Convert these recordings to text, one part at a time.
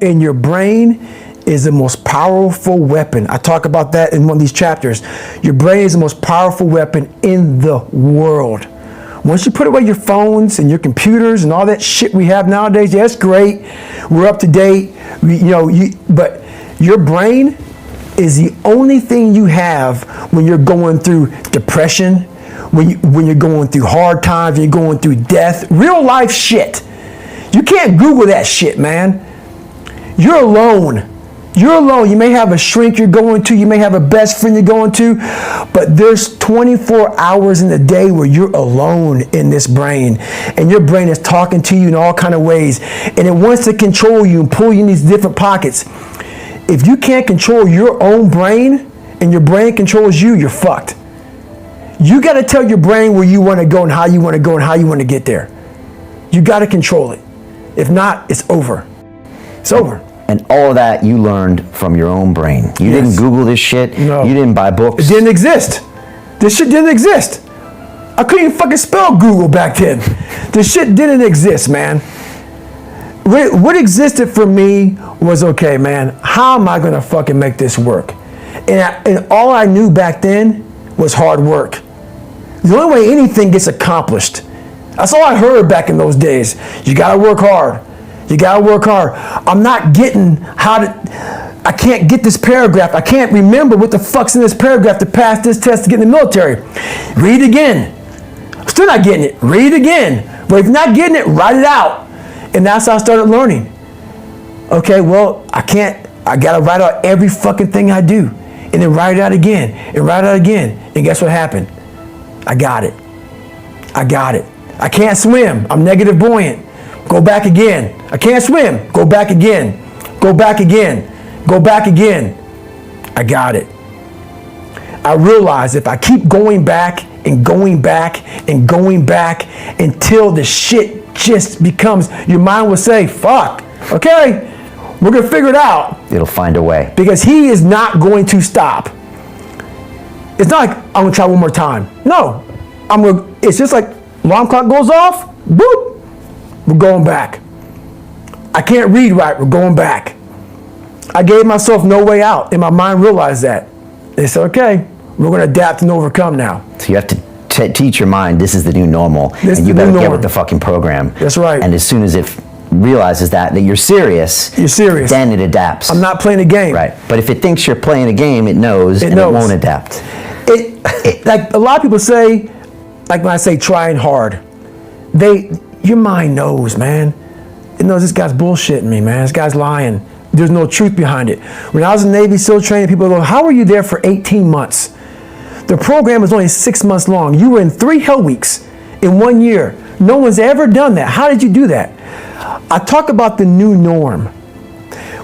And your brain is the most powerful weapon. I talk about that in one of these chapters. Your brain is the most powerful weapon in the world. Once you put away your phones and your computers and all that shit we have nowadays, yeah, that's great. We're up to date. But your brain is the only thing you have when you're going through depression, when you're going through hard times, when you're going through death, real life shit. You can't Google that shit, man. You're alone. You're alone. You may have a shrink you're going to. You may have a best friend you're going to. But there's 24 hours in the day where you're alone in this brain. And your brain is talking to you in all kind of ways. And it wants to control you and pull you in these different pockets. If you can't control your own brain and your brain controls you, you're fucked. You got to tell your brain where you want to go and how you want to go and how you want to get there. You got to control it. If not, it's over. It's over. And all of that you learned from your own brain. You didn't Google this shit. No. You didn't buy books. It didn't exist. This shit didn't exist. I couldn't even fucking spell Google back then. This shit didn't exist, man. What existed for me was, okay, man, how am I gonna fucking make this work? And all I knew back then was hard work. The only way anything gets accomplished. That's all I heard back in those days. You gotta work hard. You gotta work hard. I'm not getting I can't get this paragraph. I can't remember what the fuck's in this paragraph to pass this test to get in the military. Read it again. Still not getting it. Read it again. But if you're not getting it, write it out. And that's how I started learning. Okay, well, I gotta write out every fucking thing I do. And then write it out again. And write it out again. And guess what happened? I got it. I can't swim. I'm negative buoyant. Go back again. I can't swim. Go back again. Go back again. Go back again. I got it. I realized if I keep going back and going back and going back until the shit just becomes, your mind will say, fuck, okay, we're going to figure it out. It'll find a way. Because he is not going to stop. It's not like I'm going to try one more time. No. It's just like alarm clock goes off, boop. We're going back. I can't read right. We're going back. I gave myself no way out, and my mind realized that. They said, okay, we're going to adapt and overcome now. So you have to teach your mind this is the new normal, and you better get with the fucking program. That's right. And as soon as it realizes that you're serious, then it adapts. I'm not playing a game. Right. But if it thinks you're playing a game, it knows. It won't adapt. Like a lot of people say, like when I say trying hard, your mind knows, man. It knows this guy's bullshitting me, man. This guy's lying. There's no truth behind it. When I was in Navy SEAL training, people go, how were you there for 18 months? The program was only 6 months long. You were in 3 hell weeks in 1 year. No one's ever done that. How did you do that? I talk about the new norm.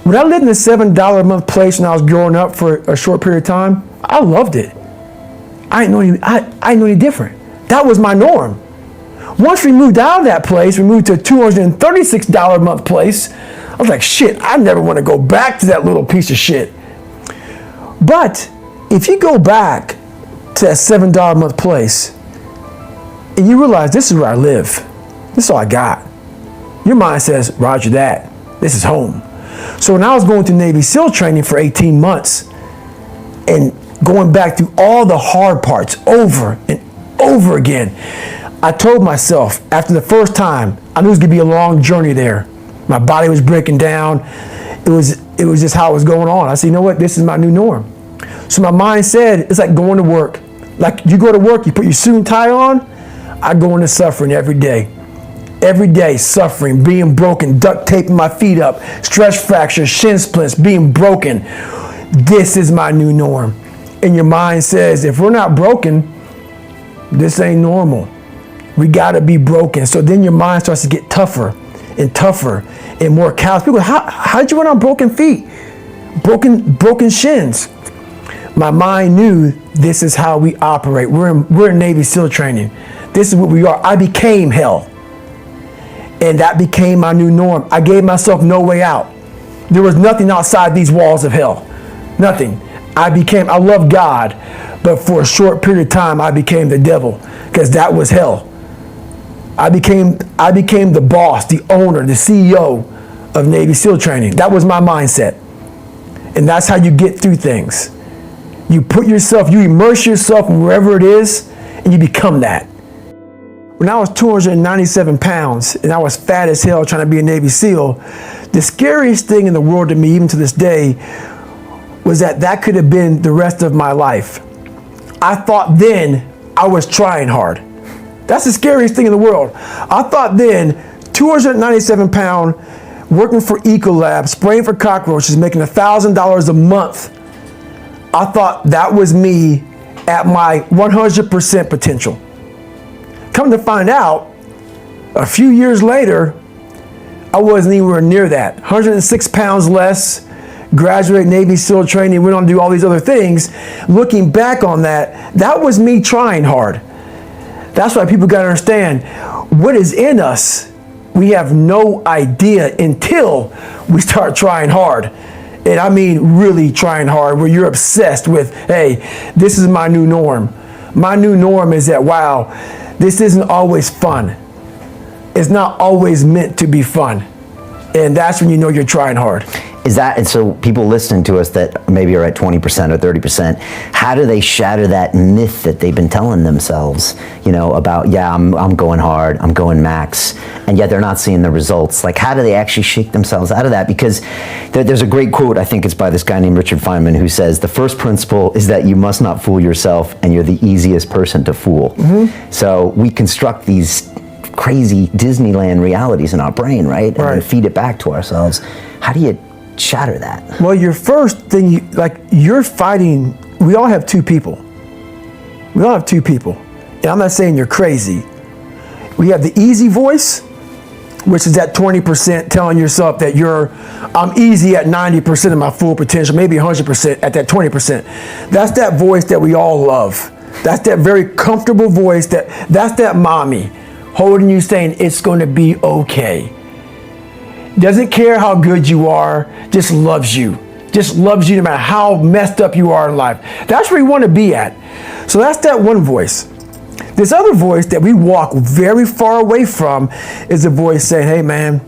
When I lived in a $7 a month place when I was growing up for a short period of time, I loved it. I didn't know any different. That was my norm. Once we moved out of that place, we moved to a $236 a month place. I was like, shit, I never want to go back to that little piece of shit. But if you go back to that $7 a month place and you realize this is where I live, this is all I got, your mind says, roger that, this is home. So when I was going through Navy SEAL training for 18 months and going back through all the hard parts over and over again, I told myself after the first time, I knew it was gonna be a long journey there. My body was breaking down. It was just how it was going on. I said, you know what? This is my new norm. So my mind said, it's like going to work. Like you go to work, you put your suit and tie on. I go into suffering every day. Every day, suffering, being broken, duct taping my feet up, stress fractures, shin splints, being broken. This is my new norm. And your mind says, if we're not broken, this ain't normal. We gotta be broken. So then your mind starts to get tougher and tougher and more callous. People go, how'd you run on broken feet? Broken shins. My mind knew this is how we operate. We're in Navy SEAL training. This is what we are. I became hell. And that became my new norm. I gave myself no way out. There was nothing outside these walls of hell. Nothing. I love God, but for a short period of time, I became the devil because that was hell. I became the boss, the owner, the CEO of Navy SEAL training. That was my mindset. And that's how you get through things. You immerse yourself in wherever it is, and you become that. When I was 297 pounds and I was fat as hell trying to be a Navy SEAL, the scariest thing in the world to me, even to this day, was that could have been the rest of my life. I thought then I was trying hard. That's the scariest thing in the world. I thought then, 297 pound, working for Ecolab, spraying for cockroaches, making $1,000 a month. I thought that was me at my 100% potential. Come to find out, a few years later, I wasn't anywhere near that. 106 pounds less, graduated Navy SEAL training, went on to do all these other things. Looking back on that was me trying hard. That's why people got to understand what is in us. We have no idea until we start trying hard. And I mean really trying hard, where you're obsessed with, hey, this is my new norm. My new norm is that, wow, this isn't always fun. It's not always meant to be fun. And that's when you know you're trying hard. And so people listening to us that maybe are at 20% or 30%, how do they shatter that myth that they've been telling themselves, about, yeah, I'm going hard, I'm going max, and yet they're not seeing the results? Like, how do they actually shake themselves out of that? Because there's a great quote, I think it's by this guy named Richard Feynman, who says, the first principle is that you must not fool yourself, and you're the easiest person to fool. Mm-hmm. So we construct these crazy Disneyland realities in our brain, right? And then feed it back to ourselves. How do you shatter that? Well, your first thing, you're fighting, we all have two people. We all have two people. And I'm not saying you're crazy. We have the easy voice, which is that 20% telling yourself that I'm easy at 90% of my full potential, maybe 100% at that 20%. That's that voice that we all love. That's that very comfortable voice, that's that mommy holding you saying it's going to be okay. Doesn't care how good you are, just loves you. Just loves you no matter how messed up you are in life. That's where you want to be at. So that's that one voice. This other voice that we walk very far away from is the voice saying, hey man,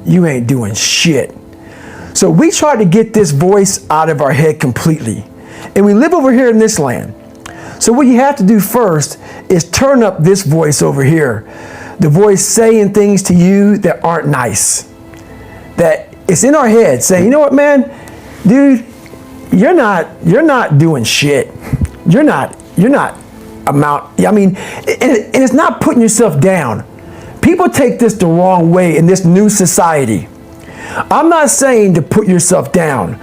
you ain't doing shit. So we try to get this voice out of our head completely. And we live over here in this land. So what you have to do first is turn up this voice over here. The voice saying things to you that aren't nice. That it's in our head saying, you know what, man, dude, you're not doing shit. You're not and it's not putting yourself down. People take this the wrong way in this new society. I'm not saying to put yourself down.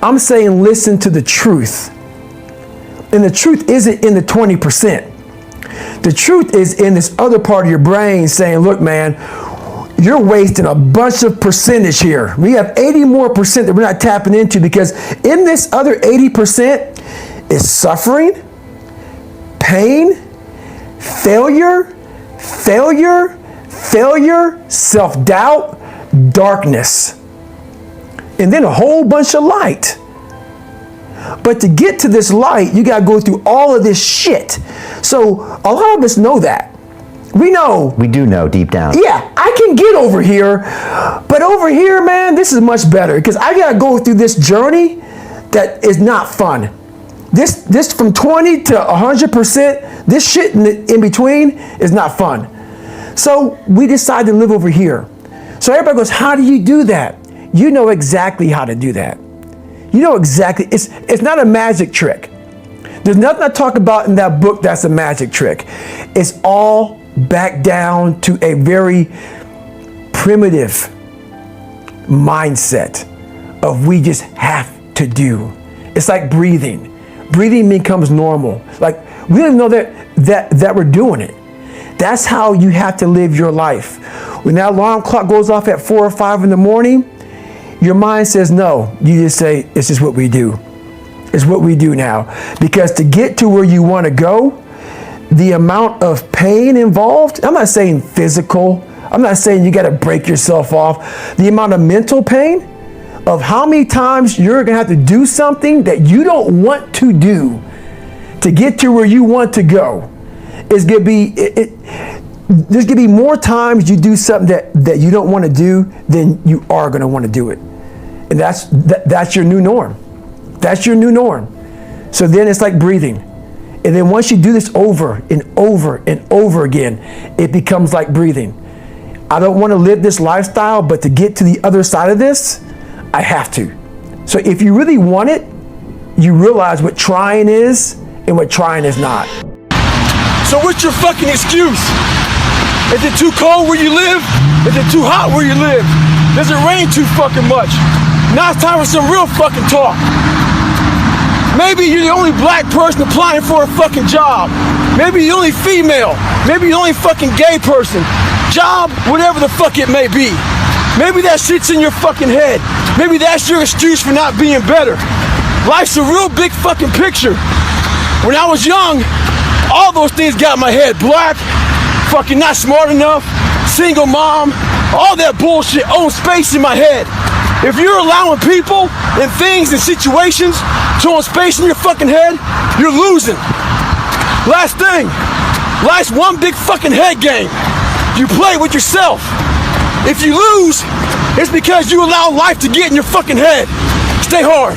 I'm saying listen to the truth. And the truth isn't in the 20%. The truth is in this other part of your brain saying, look, man, you're wasting a bunch of percentage here. We have 80 more percent that we're not tapping into, because in this other 80% is suffering, pain, failure, self-doubt, darkness, and then a whole bunch of light. But to get to this light, you got to go through all of this shit. So a lot of us know that. We know. We do know deep down. Yeah, I can get over here, but over here, man, this is much better, because I got to go through this journey that is not fun. This from 20 to 100%, this shit in between is not fun. So we decide to live over here. So everybody goes, how do you do that? You know exactly how to do that. You know exactly, it's not a magic trick. There's nothing I talk about in that book that's a magic trick. It's all back down to a very primitive mindset of we just have to do. It's like breathing. Breathing becomes normal. Like we don't even know that we're doing it. That's how you have to live your life. When that alarm clock goes off at 4 or 5 in the morning, your mind says no. You just say, it's just what we do. It's what we do now. Because to get to where you want to go, the amount of pain involved, I'm not saying physical, I'm not saying you got to break yourself off. The amount of mental pain of how many times you're going to have to do something that you don't want to do to get to where you want to go is going to be, there's gonna be more times you do something that you don't want to do than you are gonna want to do it. And that's your new norm. That's your new norm. So then it's like breathing. And then once you do this over and over and over again, it becomes like breathing. I don't want to live this lifestyle, but to get to the other side of this, I have to. So if you really want it, you realize what trying is and what trying is not. So what's your fucking excuse? Is it too cold where you live? Is it too hot where you live? Does it rain too fucking much? Now it's time for some real fucking talk. Maybe you're the only black person applying for a fucking job. Maybe you're the only female. Maybe you're the only fucking gay person. Job, whatever the fuck it may be. Maybe that shit's in your fucking head. Maybe that's your excuse for not being better. Life's a real big fucking picture. When I was young, all those things got in my head. Black, fucking not smart enough, single mom, all that bullshit owns space in my head. If you're allowing people and things and situations to own space in your fucking head, you're losing. Last thing, life's one big fucking head game. You play with yourself. If you lose, it's because you allow life to get in your fucking head. Stay hard.